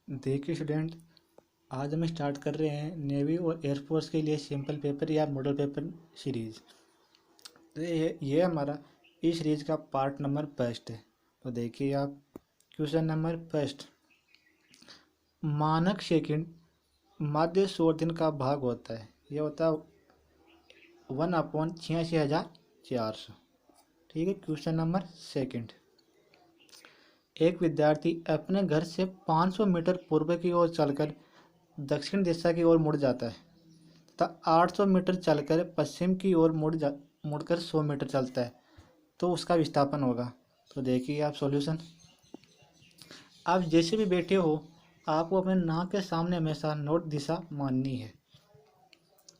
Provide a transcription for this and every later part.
देखिए स्टूडेंट, आज हम स्टार्ट कर रहे हैं नेवी और एयरफोर्स के लिए सिंपल पेपर या मॉडल पेपर सीरीज़। तो ये हमारा इस सीरीज़ का पार्ट नंबर फर्स्ट है। तो देखिए आप, क्वेश्चन नंबर फर्स्ट, मानक सेकंड माध्य 100 दिन का भाग होता है। ये होता है 1/86,400। ठीक है। क्वेश्चन नंबर सेकंड, एक विद्यार्थी अपने घर से 500 मीटर पूर्व की ओर चलकर दक्षिण दिशा की ओर मुड़ जाता है तथा 800 मीटर चलकर पश्चिम की ओर मुड़कर 100 मीटर चलता है, तो उसका विस्थापन होगा। तो देखिए आप सॉल्यूशन। आप जैसे भी बैठे हो, आपको अपने नाक के सामने हमेशा नॉर्थ दिशा माननी है।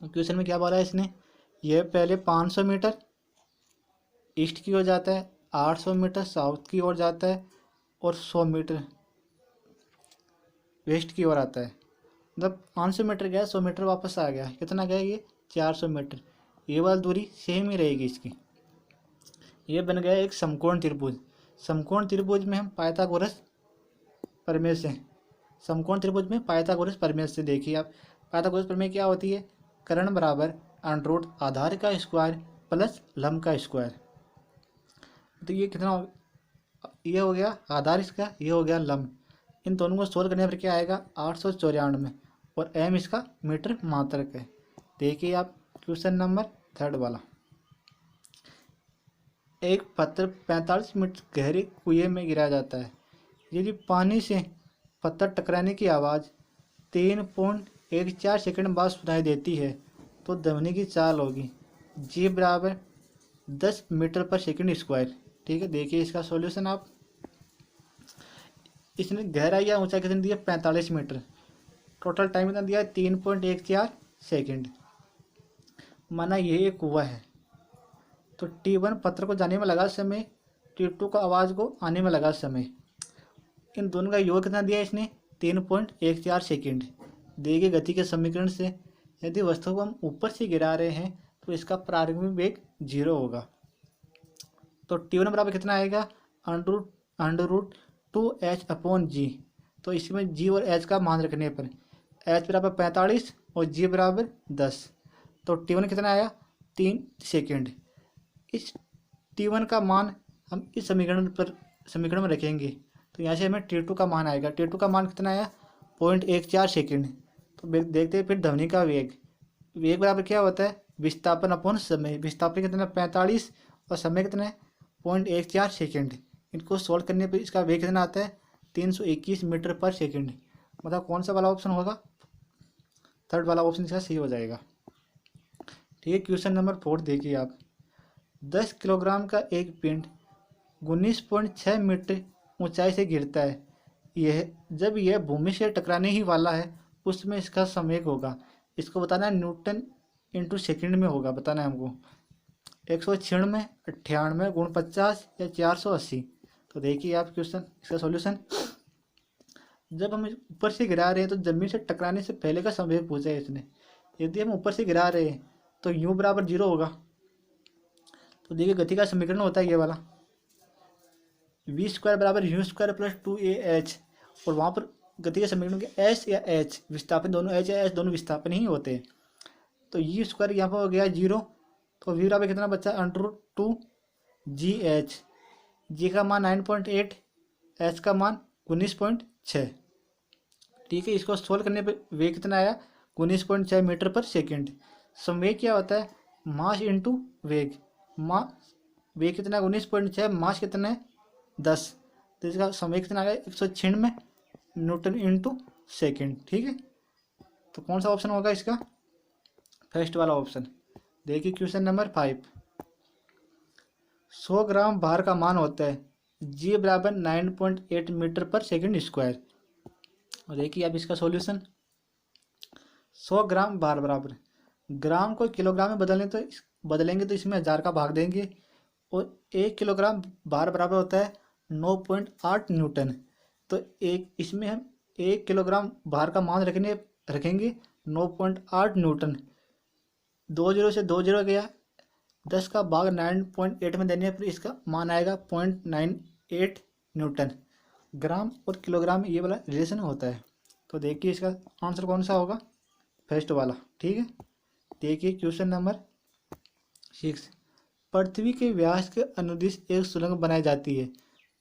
क्वेश्चन में क्या बोला है इसने, यह पहले 500 मीटर ईस्ट की ओर जाता है, 800 मीटर साउथ की ओर जाता है और 100 मीटर वेस्ट की ओर आता है। मतलब 500 मीटर गया, 100 मीटर वापस आ गया। कितना गया ये? 400 मीटर। ये वाली दूरी सेम ही रहेगी इसकी। ये बन गया एक समकोण त्रिभुज। समकोण त्रिभुज में हम पाइथागोरस प्रमेय से, समकोण त्रिभुज में पाइथागोरस प्रमेय से, देखिए आप, पाइथागोरस प्रमेय क्या होती है? कर्ण बराबर अंडर आधार का स्क्वायर प्लस लंब का स्क्वायर। तो ये कितना हो, ये हो गया आधार इसका, ये हो गया लंब। इन दोनों को सोल्व करने पर क्या आएगा? 894 और एम इसका मीटर मात्रक है। देखिए आप क्वेश्चन नंबर थर्ड वाला, एक पत्थर 45 मीटर गहरे कुएं में गिराया जाता है। यदि पानी से पत्थर टकराने की आवाज़ 3.14 सेकंड बाद सुनाई देती है तो ध्वनि की चाल होगी जी बराबर 10 मीटर पर सेकंड स्क्वायर। ठीक है। देखिए इसका सॉल्यूशन आप, इसने गहराई या ऊंचाई कितनी दी है? 45 मीटर। टोटल टाइम कितना दिया है? 3.14 सेकंड। माना ये एक कुआ है, तो T1 पत्थर को जाने में लगा समय, T2 को आवाज़ को आने में लगा समय। इन दोनों का योग कितना दिया है इसने? 3.14 सेकंड। देखिए गति के समीकरण से, यदि वस्तु को हम ऊपर से गिरा रहे हैं तो इसका प्रारंभिक वेग 0 होगा। तो T1 बराबर कितना आएगा? Under root 2h/g। तो इसमें g और h का मान रखने पर h बराबर 45 और g बराबर 10, तो T1 कितना आया? 3 सेकंड। इस T1 का मान हम इस समीकरण में रखेंगे, तो यहाँ से हमें T2 का मान आएगा। T2 का मान कितना आया? 0.14 सेकंड। तो देखते हैं फिर ध्वनि का वेग। वेग बराबर क्या होता है? विस्थापन अपॉन समय। विस्थापन कितना है? 45 और समय कितना है? 0.14 सेकंड। इनको सॉल्व करने पर इसका वेग कितना आता है? 321 मीटर पर सेकंड। मतलब कौन सा वाला ऑप्शन होगा? थर्ड वाला ऑप्शन इसका सही हो जाएगा। ठीक है। क्वेश्चन नंबर 4 देखिए आप, 10 किलोग्राम का एक पिंड 19.6 मीटर ऊंचाई से गिरता है। जब यह भूमि से टकराने ही वाला है उसमें इसका संवेग होगा। इसको बताना है न्यूटन इंटू सेकंड में होगा, बताना है हमको। 196, 98, 49 या 480। तो देखिए आप क्वेश्चन, इसका सॉल्यूशन। जब हम ऊपर से गिरा रहे हैं तो जमीन से टकराने से पहले का संवेग पूछा है इसने। यदि हम ऊपर से गिरा रहे हैं तो u बराबर 0 होगा। तो देखिए गति का समीकरण होता है ये वाला, v² बराबर u² प्लस 2ah। और वहाँ पर गति के समीकरण के s या h विस्थापन, दोनों h या h दोनों विस्थापन ही होते हैं। तो u² यहाँ पर हो गया 0, तो v बराबर कितना बचा? √2gh। g का मान 9.8, h का मान 19.6। ठीक है। इसको सोल्व करने पर वेग कितना आया? 19.6 मीटर पर सेकंड। संवेग क्या होता है? मास इंटू वेग। वेग कितना है? 19.6, मास कितना है? 10। तो इसका संवेग कितना आ गया? 196 न्यूटन इंटू सेकेंड। ठीक है। तो कौन सा ऑप्शन होगा इसका? फर्स्ट वाला ऑप्शन। देखिए क्वेश्चन नंबर 5, 100 ग्राम भार का मान होता है g बराबर 9.8 मीटर पर सेकंड स्क्वायर। और देखिए अब इसका सॉल्यूशन। 100 ग्राम भार बराबर, ग्राम को किलोग्राम में बदलेंगे तो इसमें 1000 का भाग देंगे, और 1 किलोग्राम भार बराबर होता है 9.8 न्यूटन। तो इसमें हम 1 किलोग्राम भार का मान रखेंगे 9.8 न्यूटन। 2 0 से 2 0 गया, 10 का भाग 9.8 में देने पर इसका मान आएगा 0.98 न्यूटन। ग्राम और किलोग्राम ये वाला रिलेशन होता है। तो देखिए इसका आंसर कौन सा होगा, फर्स्ट वाला। ठीक है, देखिए क्वेश्चन नंबर 6। पृथ्वी के व्यास के अनुदिश एक सुरंग बनाई जाती है,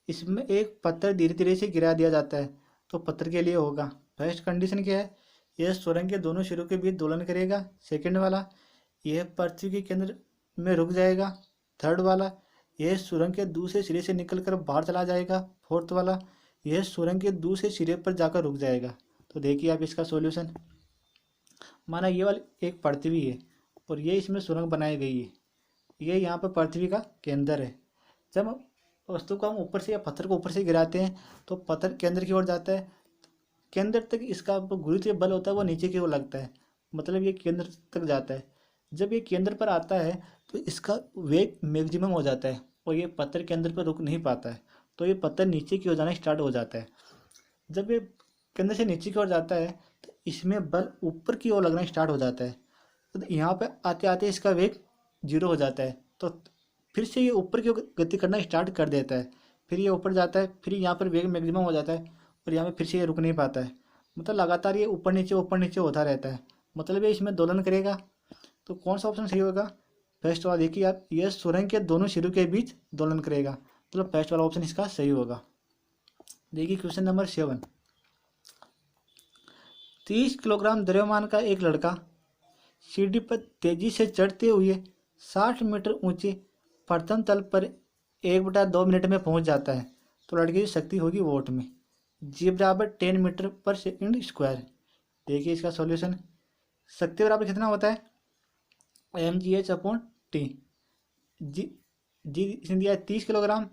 इसमें एक पत्थर धीरे धीरे से गिरा दिया जाता है, तो पत्थर के लिए होगा। फर्स्ट कंडीशन क्या है, यह सुरंग के दोनों सिरों के बीच दोलन करेगा। सेकंड वाला, यह पृथ्वी के केंद्र में रुक जाएगा। थर्ड वाला, यह सुरंग के दूसरे सिरे से निकलकर बाहर चला जाएगा। फोर्थ वाला, यह सुरंग के दूसरे सिरे पर जाकर रुक जाएगा। तो देखिए आप इसका सॉल्यूशन। माना ये वाली एक पृथ्वी है और ये इसमें सुरंग बनाई गई है, ये यहाँ पर पृथ्वी का केंद्र है। जब वस्तु को हम ऊपर से या पत्थर को ऊपर से गिराते हैं तो पत्थर केंद्र की ओर जाता है, केंद्र तक इसका गुरुत्वीय बल होता है वो नीचे की ओर लगता है, मतलब ये केंद्र तक जाता है। जब ये केंद्र पर आता है तो इसका वेग मैक्सिमम हो जाता है और ये पत्थर केंद्र पर रुक नहीं पाता है, तो ये पत्थर नीचे की ओर जाना स्टार्ट हो जाता है। जब ये केंद्र से नीचे की ओर जाता है तो इसमें बल ऊपर की ओर लगना स्टार्ट हो जाता है, तो यहाँ पे आते आते इसका वेग 0 हो जाता है, तो फिर से ये ऊपर की ओर गति करना स्टार्ट कर देता है। फिर ये ऊपर जाता है, फिर यहाँ पर वेग मैक्सिमम हो जाता है और यहाँ पे फिर से ये रुक नहीं पाता है, मतलब लगातार ये ऊपर नीचे होता रहता है, मतलब ये इसमें दोलन करेगा। तो कौन सा ऑप्शन सही होगा, फर्स्ट वाला। देखिए आप, यह सुरंग के दोनों सिरों के बीच दोलन करेगा, मतलब फर्स्ट वाला ऑप्शन इसका सही होगा। देखिए क्वेश्चन नंबर 7। 30 किलोग्राम द्रव्यमान का एक लड़का सीढ़ी पर तेजी से चढ़ते हुए 60 मीटर ऊंचे प्रथम तल पर 1/2 मिनट में पहुंच जाता है, तो लड़के की शक्ति होगी वोट में, जी बराबर 10 मीटर पर सेकंड स्क्वायर। देखिए इसका सॉल्यूशन। शक्ति बराबर कितना होता है, mgh/t। जी इसने दिया है 30 किलोग्राम,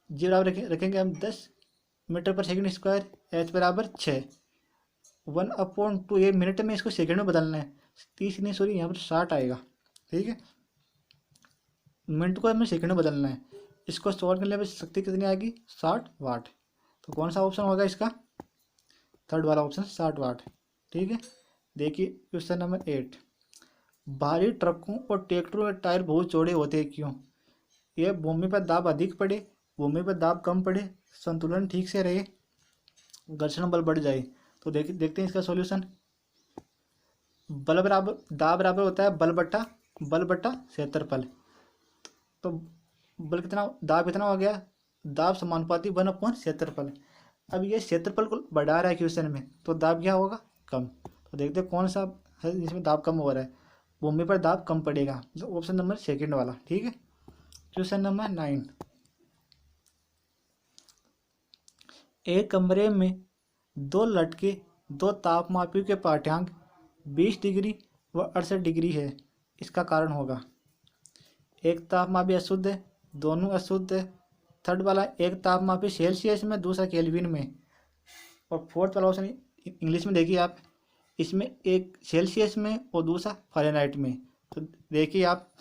जी बराबर रखेंगे हम 10 मीटर पर सेकंड स्क्वायर, एच बराबर 6, 1/2। ये मिनट में इसको सेकंड में बदलना है, 30 नहीं सॉरी यहाँ पर 60 आएगा। ठीक है, मिनट को हमें सेकंड में बदलना है। इसको सॉल्व करने पर शक्ति कितनी आएगी, 60 वाट। तो कौन सा ऑप्शन होगा इसका, थर्ड वाला ऑप्शन 60 वाट। ठीक है, देखिए क्वेश्चन नंबर 8। भारी ट्रकों और ट्रैक्टरों के टायर बहुत चौड़े होते हैं, क्यों। यह भूमि पर दाब अधिक पड़े, भूमि पर दाब कम पड़े, संतुलन ठीक से रहे, घर्षण बल बढ़ जाए। तो देखते हैं इसका सॉल्यूशन। बल बराबर दाब बराबर होता है बल बट्टा क्षेत्रफल। तो बल कितना, दाब कितना हो गया, दाब समानुपाती 1/4 क्षेत्रफल। अब ये क्षेत्रफल को बढ़ा रहा है क्वेश्चन में, तो दाब क्या होगा, कम। तो देखते हैं कौन सा है जिसमें दाब कम हो रहा है, भूमि पर दाब कम पड़ेगा, तो ऑप्शन नंबर सेकंड वाला। ठीक है, क्वेश्चन नंबर 9। एक कमरे में 2 लटके 2 तापमापियों के पाठ्यांक 20 डिग्री व 68 डिग्री है, इसका कारण होगा। एक तापमापी अशुद्ध है, दोनों अशुद्ध है। थर्ड वाला, एक तापमापी सेल्सियस में, दूसरा केल्विन में। और फोर्थ वाला ऑप्शन इंग्लिश में देखिए आप, इसमें एक सेल्सियस में और दूसरा फ़ारेनहाइट में। तो देखिए आप,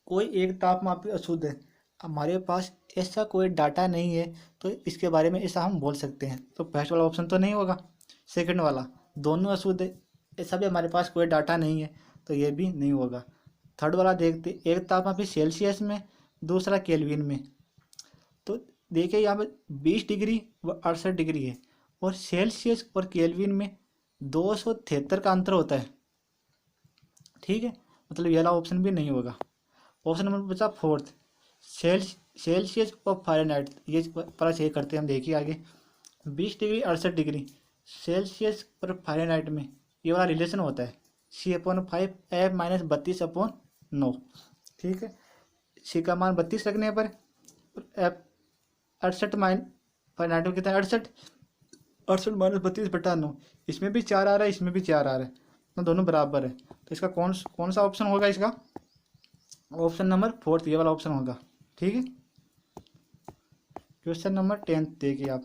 कोई एक तापमापी अशुद्ध है, हमारे पास ऐसा कोई डाटा नहीं है तो इसके बारे में ऐसा हम बोल सकते हैं, तो फर्स्ट वाला ऑप्शन तो नहीं होगा। सेकंड वाला, दोनों अशुद्ध है, ऐसा भी हमारे पास कोई डाटा नहीं है, तो ये भी नहीं होगा। थर्ड वाला देखते, एक तापमापी सेल्सियस में, दूसरा केल्विन में। तो देखिए यहाँ पर 20 डिग्री व 68 डिग्री है, और सेल्सियस और केल्विन में 273 का अंतर होता है। ठीक है, मतलब ये वाला ऑप्शन भी नहीं होगा। ऑप्शन नंबर बचा फोर्थ, सेल्सियस और फ़ारेनहाइट, ये पता चेक करते हैं हम। देखिए आगे, 20 डिग्री 68 डिग्री सेल्सियस और फ़ारेनहाइट में ये वाला रिलेशन होता है, C/5 F-32/9। ठीक है, C का मान 32 रखने पर F 68 फ़ारेनहाइट में कितना है, 68 -32/9। इसमें भी 4 आ रहा है, इसमें भी 4 आ रहा है, तो दोनों बराबर है। तो इसका कौन सा ऑप्शन होगा, इसका ऑप्शन नंबर फोर्थ, ये वाला ऑप्शन होगा। ठीक है, क्वेश्चन नंबर 10 देखिए आप।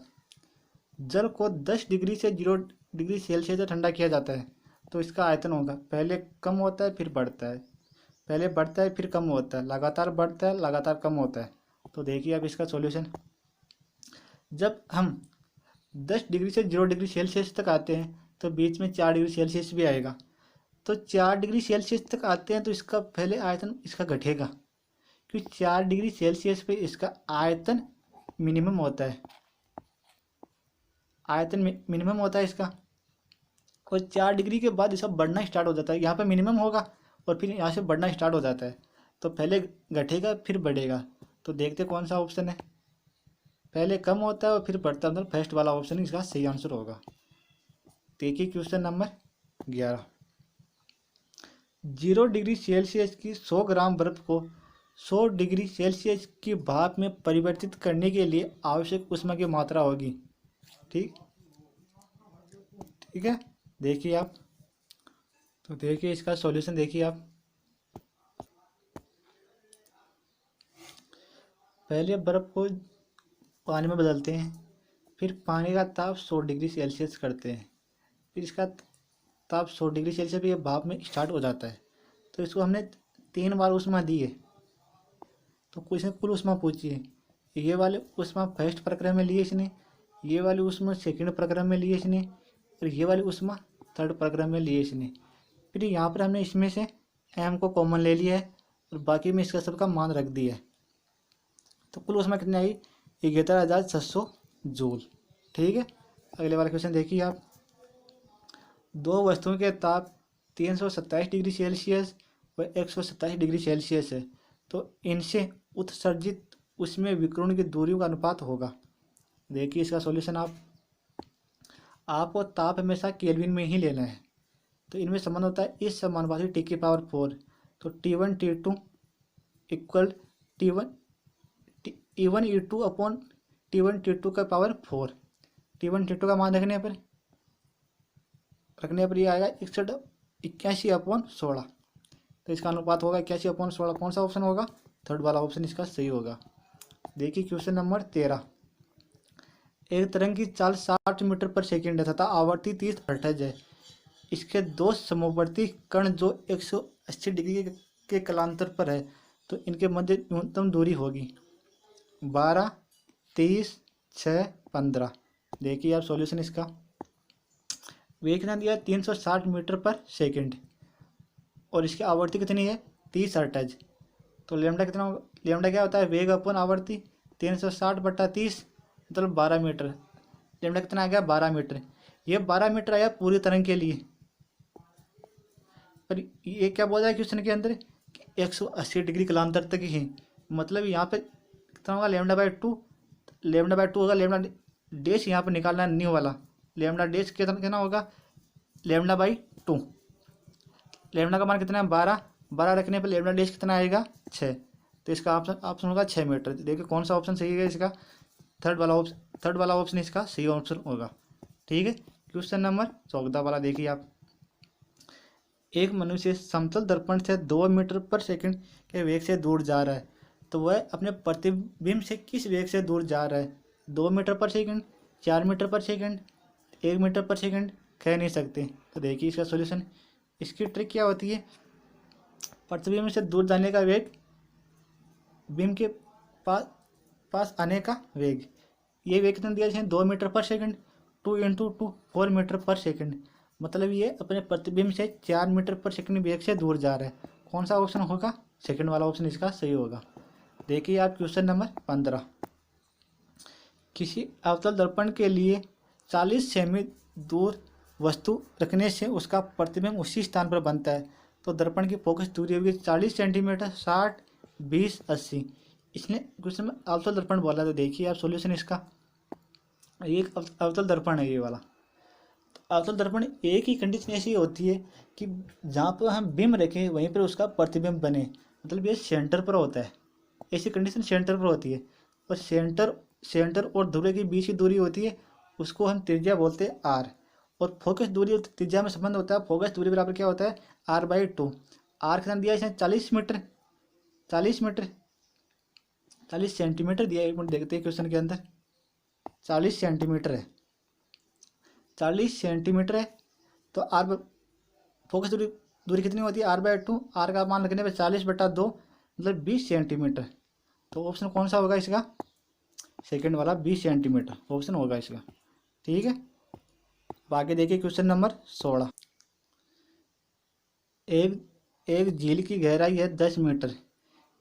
जल को 10 डिग्री से 0 डिग्री सेल्सियस से ठंडा किया जाता है, तो इसका आयतन होगा, पहले कम होता है फिर बढ़ता है, पहले बढ़ता है फिर कम होता है, लगातार बढ़ता है लगातार कम होता है। तो देखिए अब इसका सॉल्यूशन। जब हम 10 डिग्री से 0 डिग्री सेल्सियस तक आते हैं तो बीच में 4 डिग्री सेल्सियस भी आएगा, तो 4 डिग्री सेल्सियस तक आते हैं तो इसका पहले आयतन इसका घटेगा, क्योंकि 4 डिग्री सेल्सियस पे इसका आयतन मिनिमम होता है। आयतन मिनिमम होता है इसका, और 4 डिग्री के बाद ये सब बढ़ना स्टार्ट हो जाता है। यहाँ पे मिनिमम होगा और फिर यहाँ से बढ़ना स्टार्ट हो जाता है, तो पहले घटेगा फिर बढ़ेगा। तो देखते कौन सा ऑप्शन है, पहले कम होता है और फिर बढ़ता है, मतलब फर्स्ट वाला ऑप्शन इसका सही आंसर होगा। देखिए क्वेश्चन नंबर 11। 0 डिग्री सेल्सियस की 100 ग्राम बर्फ को 100 डिग्री सेल्सियस की भाप में परिवर्तित करने के लिए आवश्यक ऊष्मा की मात्रा होगी। ठीक ठीक है, देखिए आप, तो देखिए इसका सॉल्यूशन देखिए आप। पहले बर्फ को पानी में बदलते हैं, फिर पानी का ताप 100 डिग्री सेल्सियस करते हैं, फिर इसका ताप 100 डिग्री सेल्सियस पे ये भाप में स्टार्ट हो जाता है। तो इसको हमने 3 बार ऊष्मा दी है, तो कुछ ने कुल ऊष्मा पूछी है। ये वाले ऊष्मा फर्स्ट प्रक्रम में लिए इसने, ये वाली ऊष्मा सेकंड प्रक्रम में लिए इसने, और ये वाली ऊष्मा थर्ड प्रक्रम में लिए इसने। फिर यहाँ पर हमने इसमें से एम को कॉमन ले लिया है और बाकी में इसका सबका मान रख दिया है। तो कुल ऊष्मा कितनी आई, 11,600 जूल। ठीक है, अगले वाला क्वेश्चन देखिए आप। दो वस्तुओं के ताप 327 डिग्री सेल्सियस व 127 डिग्री सेल्सियस है, तो इनसे उत्सर्जित उसमें विकिरण की दूरी का अनुपात होगा। देखिए इसका सॉल्यूशन आपको ताप हमेशा केल्विन में ही लेना है। तो इनमें संबंध होता है इस समानुपाती टी की पावर 4, तो T1 T2 equal T1 E2 upon T1 T2 का पावर 4। T1 T2 का मान रखने पर ये आएगा 81 अपॉन 16। तो इसका अनुपात होगा 81 अपॉन 16। कौन सा ऑप्शन होगा, थर्ड वाला ऑप्शन इसका सही होगा। देखिए क्वेश्चन नंबर 13। एक तरंग की चाल 60 मीटर पर सेकेंड है तथा आवर्ती 30 हर्ट्ज है। इसके दो समवर्ती कण जो 180 डिग्री के कलांतर पर है, तो इनके मध्य न्यूनतम दूरी होगी 12, 30, 6, 15। देखिए आप सॉल्यूशन इसका। वेग कितना दिया 360 मीटर पर सेकेंड और इसकी आवर्ती कितनी है 30 हर्ट्ज। तो लेमडा कितना होगा, लेमडा क्या होता है वेग अपन आवर्ती 360/30 मतलब 12 मीटर। लेमडा कितना आ गया 12 मीटर। ये 12 मीटर आया पूरी तरंग के लिए। पर ये क्या बोल रहा है क्वेश्चन के अंदर कि 180 डिग्री कलांतर तक ही, मतलब यहाँ पे कितना होगा λ/2। λ/2 होगा, लेमडा डेश यहाँ पे निकालना है न्यू वाला। लेमडा डेश कितना होगा λ/2। लेमडा का मान कितना है 12 रखने पर लेमडा डेश कितना आएगा 6। तो इसका ऑप्शन होगा 6 मीटर। देखिए कौन सा ऑप्शन सही है इसका, थर्ड वाला ऑप्शन इसका सही ऑप्शन होगा। ठीक है, क्वेश्चन नंबर 14 वाला देखिए आप। एक मनुष्य समतल दर्पण से 2 मीटर पर सेकंड के वेग से दूर जा रहा है, तो वह अपने प्रतिबिंब से किस वेग से दूर जा रहा है। 2 मीटर पर सेकंड, 4 मीटर पर सेकंड, 1 मीटर पर सेकंड कह नहीं सकते। तो देखिए इसका सॉल्यूशन। इसकी ट्रिक क्या होती है, प्रतिबिंब से दूर जाने का वेग, बिंब के पास आने का वेग, ये वेग कितना दिया है 2 मीटर पर सेकंड, 2 × 2 4 मीटर पर सेकंड। मतलब ये अपने प्रतिबिंब से 4 मीटर पर सेकंड वेग से दूर जा रहा है। कौन सा ऑप्शन होगा, सेकंड वाला ऑप्शन इसका सही होगा। देखिए आप क्वेश्चन नंबर 15। किसी अवतल दर्पण के लिए 40 सेमी दूर वस्तु रखने से उसका प्रतिबिंब उसी स्थान पर बनता है, तो दर्पण की फोकस दूरी होगी 40 सेंटीमीटर, 60, 20, 80। इसने क्वेश्चन में अवतल दर्पण बोला। तो देखिए आप सॉल्यूशन इसका। एक अवतल दर्पण है ये वाला। तो अवतल दर्पण एक ही कंडीशन ऐसी होती है कि जहाँ पर हम बिंब रखें वहीं पर उसका प्रतिबिंब बने, मतलब ये सेंटर पर होता है। ऐसी कंडीशन सेंटर पर होती है, और सेंटर और ध्रुव के बीच की दूरी होती है, उसको हम त्रिज्या बोलते हैं आर। और फोकस दूरी और त्रिज्या में संबंध होता है, फोकस दूरी बराबर क्या होता है r/2। आर कितना दिया इसने 40 मीटर, 40 सेंटीमीटर दिया। एक मिनट देखते हैं क्वेश्चन के अंदर। 40 सेंटीमीटर है, 40 सेंटीमीटर है। तो आर फोकस दूरी कितनी होती है r/2। आर का मान रखने पर 40/2 मतलब 20 सेंटीमीटर। तो ऑप्शन कौन सा होगा इसका, सेकंड वाला 20 सेंटीमीटर ऑप्शन होगा इसका। ठीक है, आगे देखिए क्वेश्चन नंबर 16। एक झील की गहराई है 10 मीटर।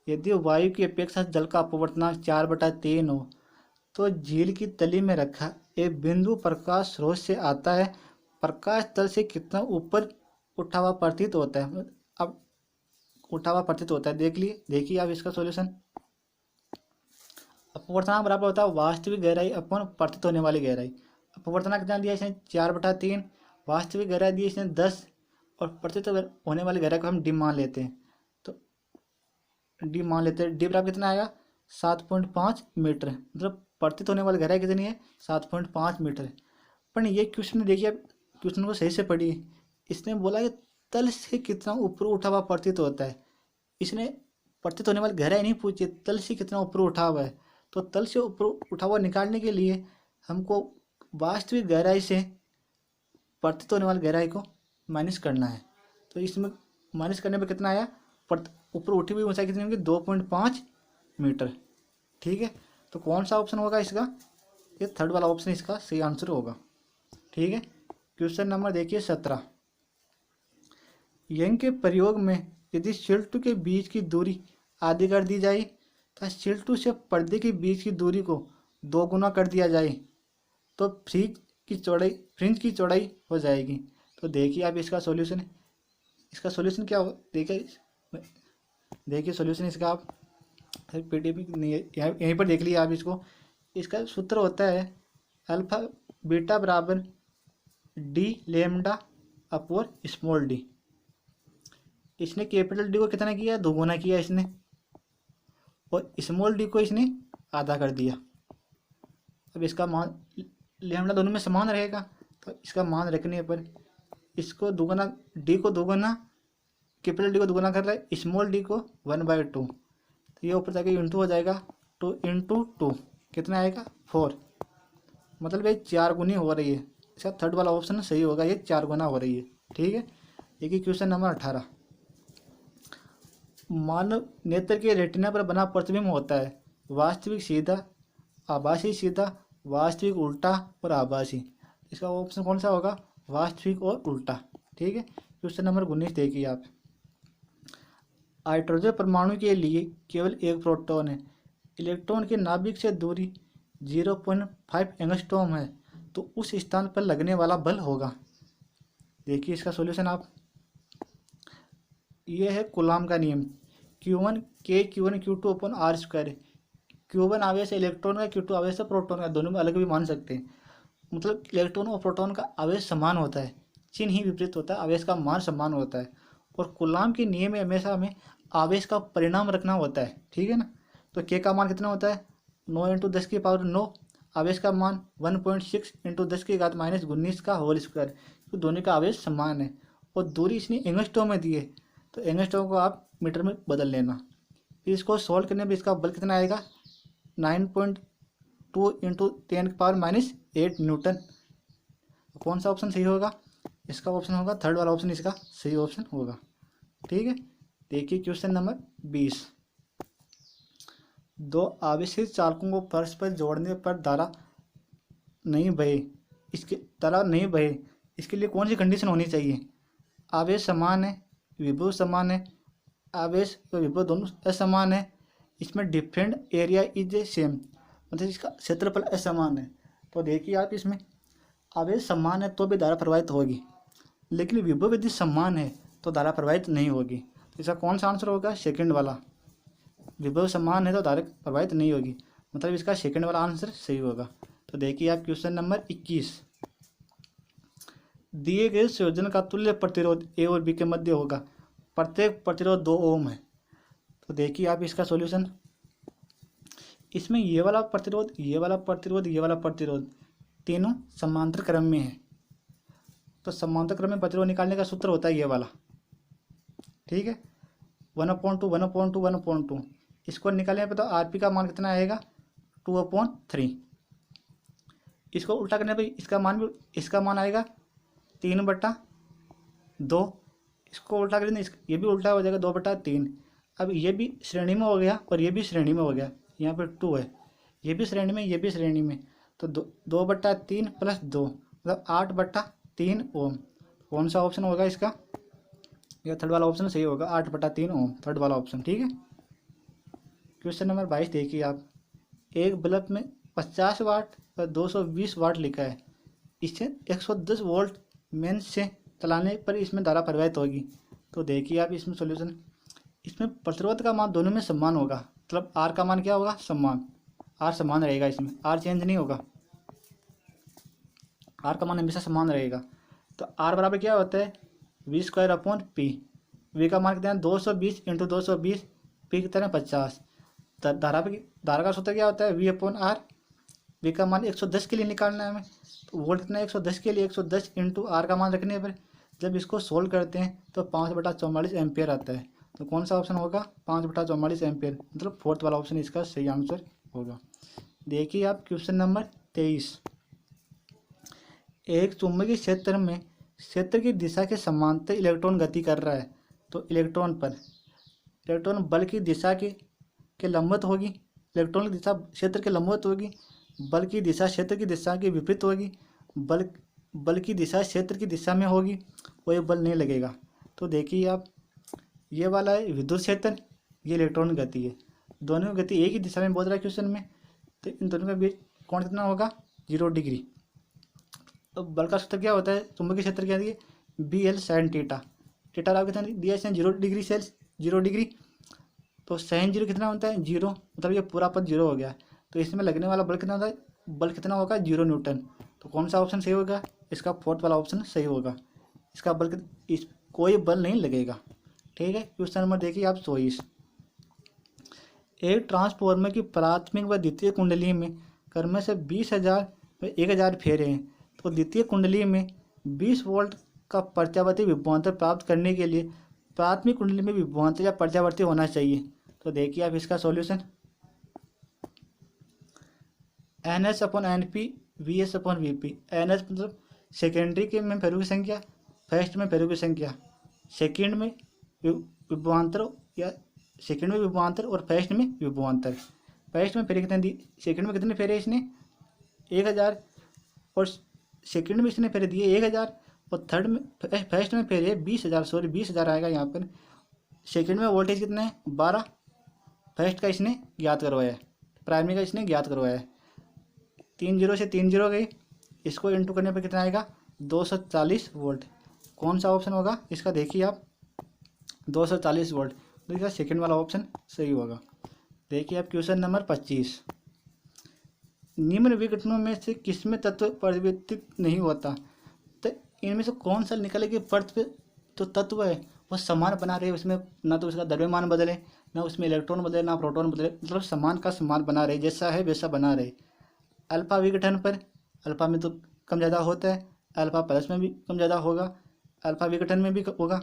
यदि वायु की अपेक्षा जल का अपवर्तनांक 4/3 हो, तो झील की तली में रखा एक बिंदु प्रकाश स्रोत से आता है, प्रकाश तल से कितना ऊपर उठा हुआ प्रतीत होता है। अब उठा हुआ प्रतीत होता है, देखिए आप इसका सॉल्यूशन। अपवर्तनांक बराबर होता है वास्तविक गहराई अपन प्रतीत होने वाली गहराई। अपवर्तनांक कितना दिया इसने 4/3, वास्तविक गहराई दी इसने 10 और प्रतीत होने वाली गहराई को हम डी मान लेते हैं। तो डी मान लेते हैं, डी बराबर कितना आएगा 7.5 मीटर, मतलब प्रतीत होने वाली गहराई कितनी है 7.5 मीटर। पर ये क्वेश्चन देखिए, आप क्वेश्चन को सही से पढ़िए। इसने बोला कि तल से कितना ऊपर उठा हुआ प्रतीत होता है, इसने प्रतीत होने वाली गहराई नहीं पूछी, तल से कितना ऊपर उठा हुआ है। तो तल से ऊपर उठा हुआ निकालने के लिए हमको वास्तविक गहराई से प्रतीत होने वाली गहराई को माइनस करना है। तो इसमें माइनस करने पर कितना आया, ऊपर उठी हुई ऊंचाई कितनी होगी 2.5 मीटर। ठीक है, तो कौन सा ऑप्शन होगा इसका, ये थर्ड वाला ऑप्शन इसका सही आंसर होगा। ठीक है, क्वेश्चन नंबर देखिए 17। यंग के प्रयोग में यदि शील्ड के बीच की दूरी आधी कर दी जाए तो शील्ड से पर्दे के बीच की दूरी को 2 गुना कर दिया जाए तो फ्रिंज की चौड़ाई हो जाएगी। तो देखिए आप इसका सॉल्यूशन क्या हो, देखिए सॉल्यूशन इसका आप पीडीएफ नहीं है, यहीं पर देख लीजिए आप इसको। इसका सूत्र होता है अल्फा बीटा बराबर D lambda upon small D. इसने कैपिटल डी को कितना किया, 2 गुना किया इसने, और स्मॉल डी को इसने आधा कर दिया। अब इसका मान लेमडा दोनों में समान रहेगा, तो इसका मान रखने पर इसको दोगुना, डी को दोगुना, कैपिटल डी को दोगुना कर रहा है, स्मॉल डी को 1/2। तो ये ऊपर जाके इंटू हो जाएगा, 2 × 2 कितना आएगा 4, मतलब ये 4 गुनी हो रही है। इसका थर्ड वाला ऑप्शन सही होगा, ये 4 गुना हो रही है। ठीक है, देखिए क्वेश्चन नंबर 18। मानव नेत्र के रेटिना पर बना प्रतिबिंब होता है वास्तविक सीधा, आभासी सीधा, वास्तविक उल्टा और आभासी। इसका ऑप्शन कौन सा होगा, वास्तविक और उल्टा। ठीक है, क्वेश्चन नंबर 19 देखिए आप। हाइड्रोजन परमाणु के लिए केवल एक प्रोटॉन है, इलेक्ट्रॉन के नाभिक से दूरी 0.5 एंगस्ट्रॉम है, तो उस स्थान पर लगने वाला बल होगा। देखिए इसका सॉल्यूशन आप, ये है कूलाम का नियम, Q1 Q2 upon R²। Q1 आवेश इलेक्ट्रॉन का, Q2 आवेश प्रोटॉन का, दोनों में अलग भी मान सकते हैं। मतलब इलेक्ट्रॉन और प्रोटॉन का आवेश समान होता है, चिन्ह ही विपरीत होता है, आवेश का मान समान होता है। और कूलाम के नियम में हमेशा हमें आवेश का परिणाम रखना होता है। ठीक है ना, तो K का मान कितना होता है 9 × 10⁻⁹, आवेश का मान 1.6 × 10⁻⁻19 का होल स्क्वायर। तो दोनों का आवेश समान है और दूरी इसने एंगस्ट्रॉम में दी है, तो एंगस्ट्रॉम को आप मीटर में बदल लेना। फिर इसको सॉल्व करने पर इसका बल कितना आएगा 9.2 × 10⁻⁸ न्यूटन। कौन सा ऑप्शन सही होगा, इसका ऑप्शन होगा थर्ड वाला ऑप्शन इसका सही ऑप्शन होगा। ठीक है, देखिए क्वेश्चन नंबर 20। 2 आवेशित चालकों को परस्पर जोड़ने पर धारा नहीं बहे, इसके लिए कौन सी कंडीशन होनी चाहिए। आवेश समान है, विभव समान है, आवेश और विभव दोनों असमान है, इसमें डिफरेंट एरिया इज सेम, मतलब इसका क्षेत्रफल असमान है। तो देखिए आप, इसमें आवेश समान है तो भी धारा प्रवाहित होगी, लेकिन विभव यदि समान है तो धारा प्रवाहित नहीं होगी। तो इसका कौन सा आंसर होगा, सेकंड वाला। विभव समान है तो धारा प्रवाहित नहीं होगी, मतलब इसका सेकंड वाला आंसर सही होगा। तो देखिए आप क्वेश्चन नंबर 21। दिए गए संयोजन का तुल्य प्रतिरोध ए और बी के मध्य होगा, प्रत्येक प्रतिरोध 2 ओम है। तो देखिए आप इसका सॉल्यूशन, इसमें ये वाला प्रतिरोध, ये वाला प्रतिरोध, ये वाला प्रतिरोध तीनों समांतर क्रम में है। तो समांतर क्रम में प्रतिरोध निकालने का सूत्र होता है ये वाला। ठीक है, 1/2 1/2 1/2। इसको निकालने पर तो आरपी का मान कितना आएगा 2/3। इसको उल्टा करने पर इसका मान आएगा 3/2। इसको उल्टा करेंगे, ये भी उल्टा हो जाएगा 2/3। अब ये भी श्रेणी में हो गया और ये भी श्रेणी में हो गया, यहाँ पर 2 है, ये भी श्रेणी में, ये भी श्रेणी में। तो 2/3 + 2 मतलब 8/3 ओम। कौन सा ऑप्शन होगा इसका, यह थर्ड वाला ऑप्शन सही होगा, 8/3 ओम, थर्ड वाला ऑप्शन। ठीक है, क्वेश्चन नंबर 22 देखिए आप। एक बल्ब में 50 वाट और 220 वाट लिखा है। इससे 110 वोल्ट मेन से चलाने पर इसमें धारा प्रवाहित होगी। तो देखिए आप इसमें सॉल्यूशन, इसमें प्रतिरोध का मान दोनों में समान होगा, मतलब आर का मान क्या होगा, समान, आर समान रहेगा, इसमें आर चेंज नहीं होगा, आर का मान हमेशा समान रहेगा। तो आर बराबर क्या होता है, V square upon P. V का मान कितना है 220 इंटू 220, पी कितना है 50। धारा का सूत्र क्या होता है, वी अपॉन आर। वी का मान 110 के लिए निकालना है हमें, तो वोल्ट कितना है 110 के लिए 110 इंटू आर का मान रखने पर जब इसको सोल्व करते हैं तो 5/44 एम्पियर आता है। तो कौन सा ऑप्शन होगा, 5/44 एम्पियर, मतलब फोर्थ वाला ऑप्शन इसका सही आंसर होगा। देखिए आप क्वेश्चन नंबर 23। एक चुंबकीय क्षेत्र में क्षेत्र की दिशा के समांतर इलेक्ट्रॉन गति कर रहा है। तो इलेक्ट्रॉन बल की दिशा के लंबवत होगी, इलेक्ट्रॉन की दिशा क्षेत्र के लंबवत होगी, बल की दिशा क्षेत्र की दिशा के विपरीत होगी, बल की दिशा क्षेत्र की दिशा में होगी, कोई बल नहीं लगेगा। तो देखिए आप, ये वाला है विद्युत क्षेत्र, ये इलेक्ट्रॉन गति है, दोनों की गति एक ही दिशा में बोल रहा है क्वेश्चन में, तो इन दोनों के बीच कोण कितना होगा, 0 डिग्री। तो बल का सूत्र क्या होता है, चुंबकीय क्षेत्र क्या दिए, B L sine theta. Theta आप कितना दिया है, 0 डिग्री से 0 डिग्री, तो साइन 0 कितना होता है 0, मतलब ये पूरा पद 0 हो गया। तो इसमें लगने वाला बल कितना होता है, बल कितना होगा 0 न्यूटन। तो कौन सा ऑप्शन सही होगा, इसका फोर्थ वाला ऑप्शन सही होगा। इसका बल कोई बल नहीं लगेगा। ठीक है, क्वेश्चन नंबर देखिए आप 24। एक ट्रांसफॉर्मर की प्राथमिक व द्वितीय कुंडली में क्रम से 20,000 व 1,000 फेरे हैं। तो द्वितीय कुंडली में 20 वोल्ट का प्रत्यावर्ती विभवांतर प्राप्त करने के लिए प्राथमिक कुंडली में विभवांतर या प्रत्यावर्ती होना चाहिए। तो देखिए आप इसका solution, NS upon NP VS upon VP। NS मतलब सेकेंडरी के में फेरों की संख्या, फर्स्ट में फेरों की संख्या, सेकेंड में विभवांतर या सेकेंड में विभवांतर और फर्स्ट में विभवांतर। फर्स्ट में फेरे कितने दी, सेकेंड में कितने फेरे इसने 1,000, और सेकेंड में इसने फेरे दिए 1,000, और थर्ड में फर्स्ट में फेरे 20,000, सॉरी 20,000 आएगा यहाँ पर। सेकेंड में वोल्टेज कितना है 12, फर्स्ट का इसने ज्ञात करवाया है, प्राइमरी का इसने ज्ञात करवाया है। 3 0 से 3 0 गई, इसको इंटू करने पर कितना आएगा 240 वोल्ट। कौन सा ऑप्शन होगा इसका, देखिए आप 240 वोल्ट, तो इसका सेकेंड वाला ऑप्शन सही होगा। देखिए आप क्वेश्चन नंबर 25। निम्न विघटनों में से किसमें तत्व परिवर्तित नहीं होता। तो इनमें से कौन सा निकले कि परत पे तो तत्व है वो समान बना रहे, उसमें ना तो उसका द्रव्यमान बदले, ना उसमें इलेक्ट्रॉन बदले, ना प्रोटॉन बदले, मतलब समान का समान बना रहे, जैसा है वैसा बना रहे। अल्फा विघटन पर अल्फा में तो कम ज़्यादा होता है, अल्फा प्लस में भी कम ज़्यादा होगा, अल्फा विघटन में भी होगा,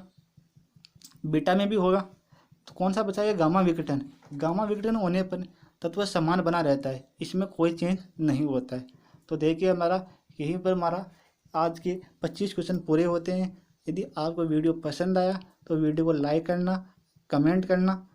बीटा में भी होगा। तो कौन सा बचा है, गामा विघटन। गामा विघटन होने पर तत्व समान बना रहता है, इसमें कोई चेंज नहीं होता है। तो देखिए हमारा यहीं पर हमारा आज के 25 क्वेश्चन पूरे होते हैं। यदि आपको वीडियो पसंद आया तो वीडियो को लाइक करना, कमेंट करना